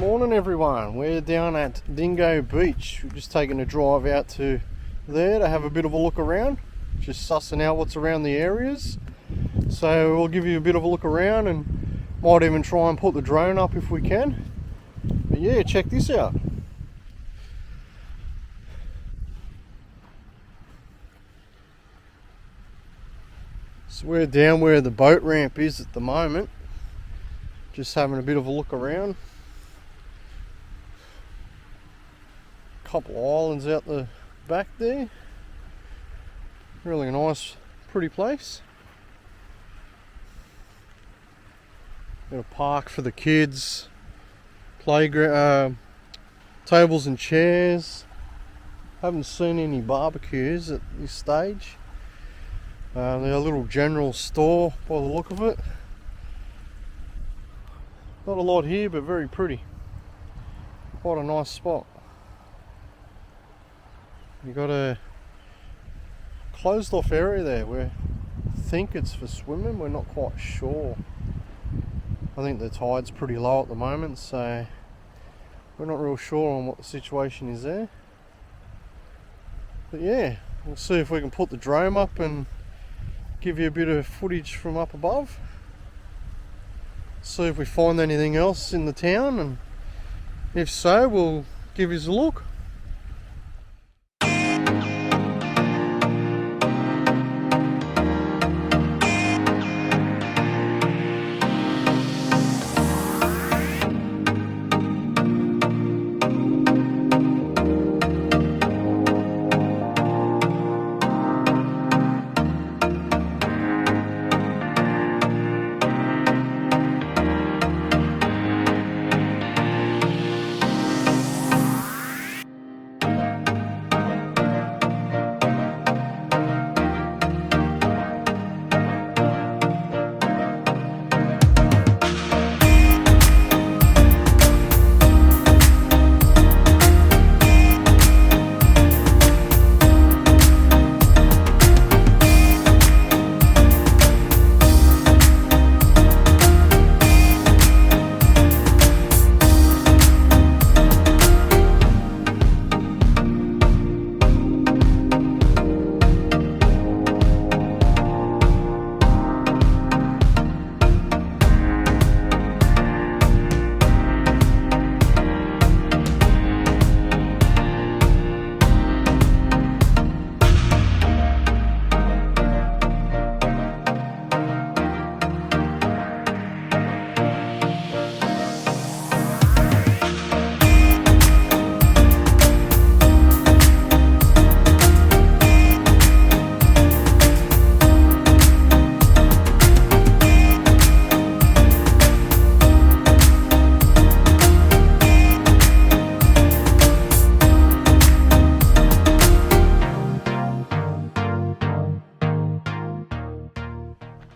Morning everyone, we're down at Dingo Beach. We're just taking a drive out to there to have a bit of a look around, just sussing out what's around the areas. So we'll give you a bit of a look around and might even try and put the drone up if we can. But yeah, check this out. So we're down where the boat ramp is at the moment, just having a bit of a look around. Couple of islands out the back there. Really nice, pretty place. Got a park for the kids, playground, tables and chairs. Haven't seen any barbecues at this stage. There's a little general store by the look of it. Not a lot here, but very pretty. Quite a nice spot. You got a closed off area there where I think it's for swimming, we're not quite sure. I think the tide's pretty low at the moment, so we're not real sure on what the situation is there. But yeah, we'll see if we can put the drone up and give you a bit of footage from up above. See if we find anything else in the town, and if so, we'll give you a look.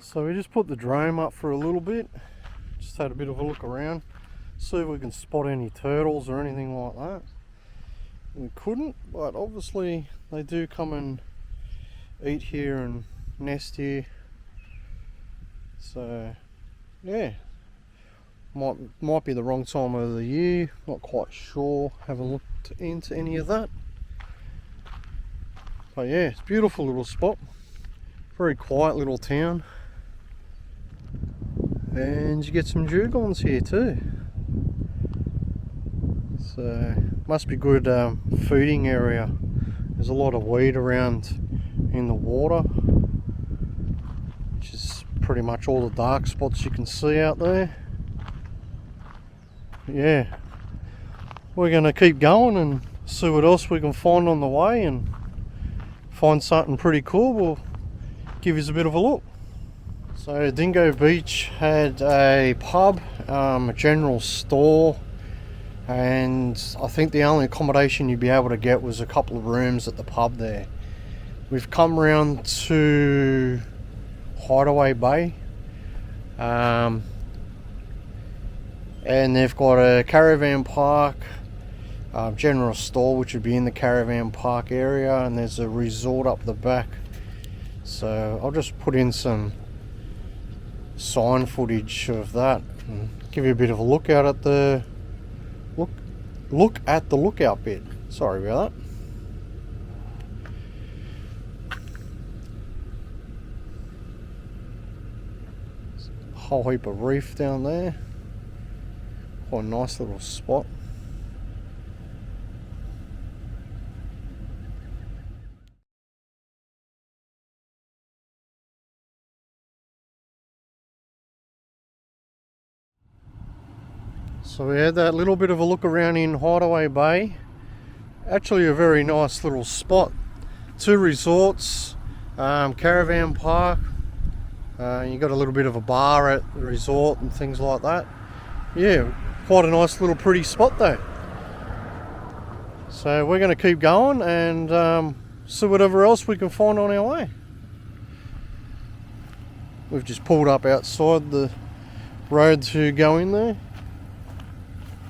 So we just put the drone up for a little bit, just had a bit of a look around, see if we can spot any turtles or anything like that. We couldn't, but obviously they do come and eat here and nest here. So yeah, might be the wrong time of the year, not quite sure, haven't looked into any of that. But yeah, it's a beautiful little spot, very quiet little town. And you get some dugongs here too, so must be good feeding area. There's a lot of weed around in the water, which is pretty much all the dark spots you can see out there. Yeah, we're going to keep going and see what else we can find on the way, and find something pretty cool, we'll give you a bit of a look. So Dingo Beach had a pub, a general store, and I think the only accommodation you'd be able to get was a couple of rooms at the pub there. We've come round to Hideaway Bay, and they've got a caravan park, general store which would be in the caravan park area, and there's a resort up the back. So I'll just put in some sign footage of that and give you a bit of a look out at the look at the lookout bit. Sorry about that. Whole heap of reef down there. Quite a nice little spot. So we had that little bit of a look around in Hideaway Bay. Actually a very nice little spot. 2 resorts, caravan park. You got a little bit of a bar at the resort and things like that. Yeah, quite a nice little pretty spot though. So we're going to keep going and see whatever else we can find on our way. We've just pulled up outside the road to go in there.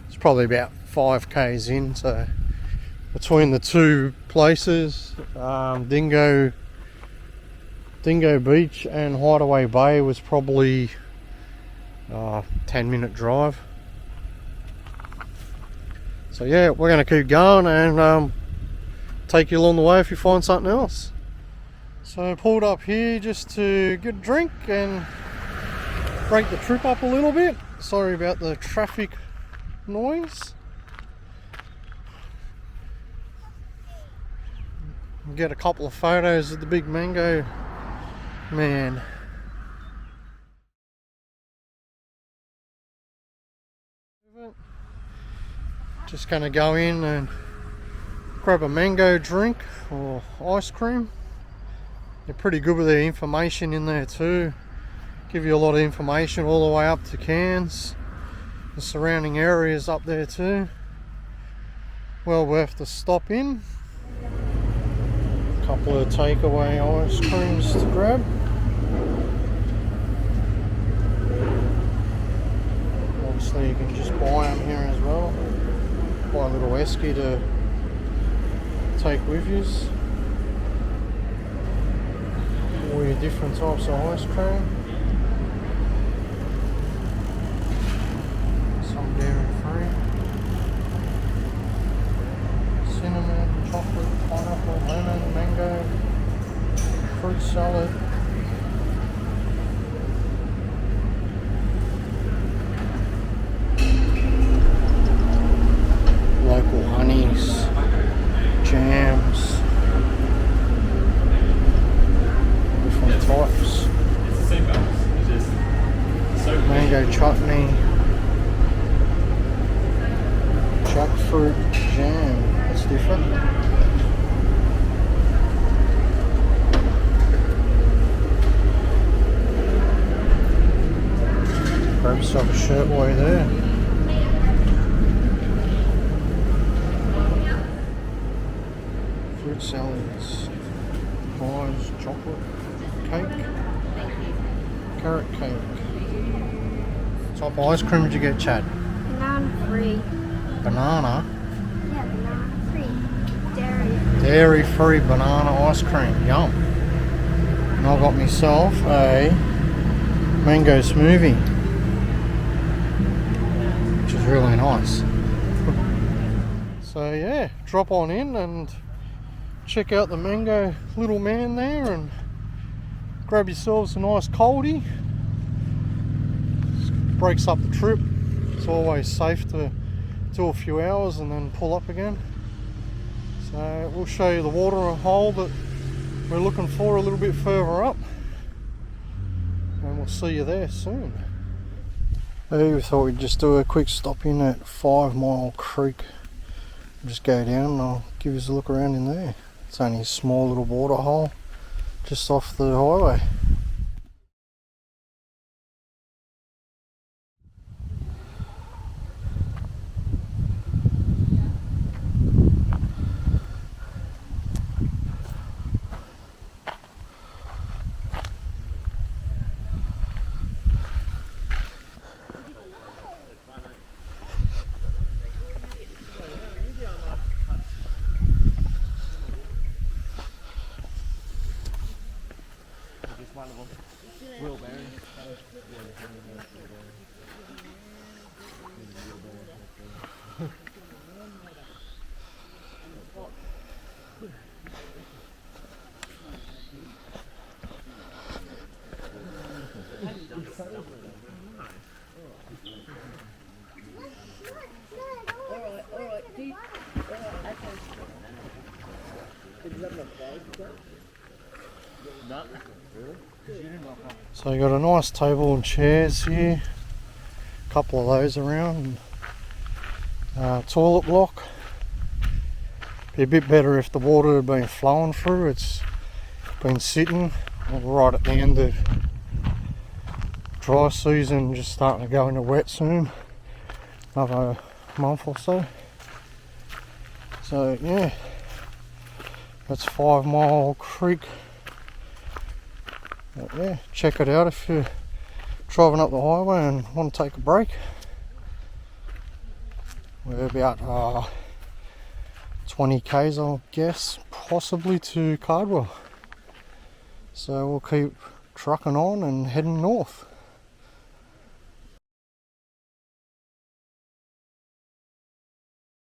It's probably about 5 k's in, so between the 2 places, Dingo Beach and Hydeaway Bay was probably a 10-minute drive. So yeah, we're going to keep going and take you along the way if you find something else. So I pulled up here just to get a drink and break the trip up a little bit. Sorry about the traffic noise. Get a couple of photos of the big mango man. Just gonna go in and grab a mango drink or ice cream. They're pretty good with their information in there too. Give you a lot of information all the way up to Cairns. The surrounding areas up there too. Well worth the stop in. A couple of takeaway ice creams to grab. Obviously you can just buy them here as well. Buy a little esky to take with you. All your different types of ice cream. Some dairy free. Cinnamon, chocolate, pineapple, lemon, mango, fruit salad. Local honeys, jams, different types. It's the same balance. It's just so Mango chutney, jackfruit jam. That's different. Grab yourself a shirt while you're there. Fruit salads, pies, chocolate, cake, carrot cake. What type of ice cream did you get, Chad? Banana free. Banana? Yeah, banana free. Dairy. Dairy free banana ice cream, yum. And I got myself a mango smoothie, which is really nice. So yeah, drop on in and check out the mango little man there and grab yourselves a nice coldie. Breaks up the trip. It's always safe to do a few hours and then pull up again. So we'll show you the water hole that we're looking for a little bit further up, and we'll see you there soon. Hey, we thought we'd just do a quick stop in at 5 Mile Creek. Just go down and I'll give you a look around in there. It's only a small little water hole just off the highway. So you got a nice table and chairs here, a couple of those around, toilet block. Be a bit better if the water had been flowing through. It's been sitting right at the end of dry season, just starting to go into wet soon, another month or so. So yeah, that's 5 Mile Creek. But yeah, check it out if you're driving up the highway and want to take a break. We're about 20 k's, I guess, possibly to Cardwell. So we'll keep trucking on and heading north.